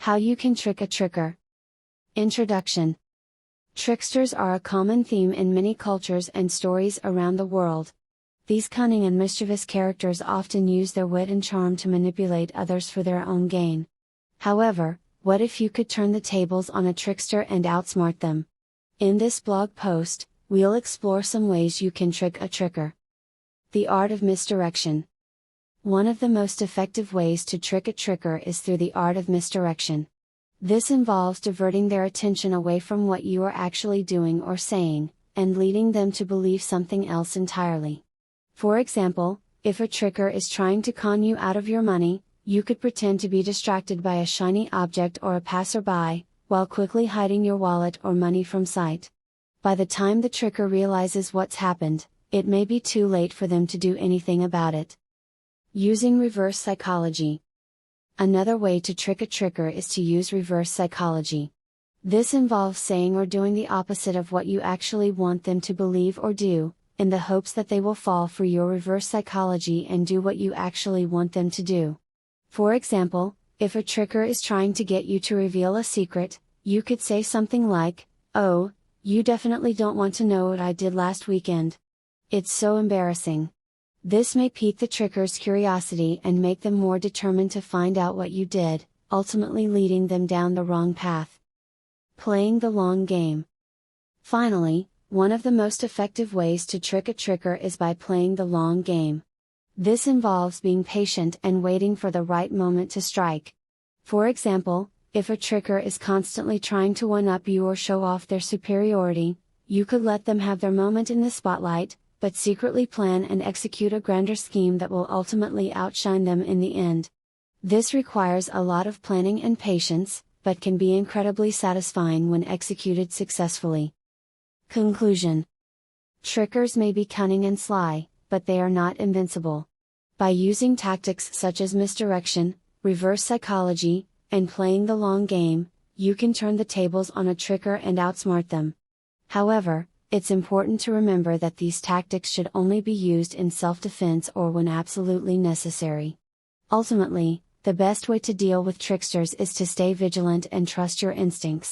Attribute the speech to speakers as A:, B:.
A: How you can trick a tricker. Introduction. Tricksters are a common theme in many cultures and stories around the world. These cunning and mischievous characters often use their wit and charm to manipulate others for their own gain. However, what if you could turn the tables on a trickster and outsmart them? In this blog post, we'll explore some ways you can trick a tricker. The art of misdirection. One of the most effective ways to trick a tricker is through the art of misdirection. This involves diverting their attention away from what you are actually doing or saying, and leading them to believe something else entirely. For example, if a tricker is trying to con you out of your money, you could pretend to be distracted by a shiny object or a passerby, while quickly hiding your wallet or money from sight. By the time the tricker realizes what's happened, it may be too late for them to do anything about it. Using reverse psychology. Another way to trick a tricker is to use reverse psychology. This involves saying or doing the opposite of what you actually want them to believe or do, in the hopes that they will fall for your reverse psychology and do what you actually want them to do. For example, if a tricker is trying to get you to reveal a secret, you could say something like, "Oh, you definitely don't want to know what I did last weekend. It's so embarrassing." This may pique the tricker's curiosity and make them more determined to find out what you did, ultimately leading them down the wrong path. Playing the long game. Finally, one of the most effective ways to trick a tricker is by playing the long game. This involves being patient and waiting for the right moment to strike. For example, if a tricker is constantly trying to one-up you or show off their superiority, you could let them have their moment in the spotlight, but secretly plan and execute a grander scheme that will ultimately outshine them in the end. This requires a lot of planning and patience, but can be incredibly satisfying when executed successfully. Conclusion. Trickers may be cunning and sly, but they are not invincible. By using tactics such as misdirection, reverse psychology, and playing the long game, you can turn the tables on a tricker and outsmart them. However, it's important to remember that these tactics should only be used in self-defense or when absolutely necessary. Ultimately, the best way to deal with tricksters is to stay vigilant and trust your instincts.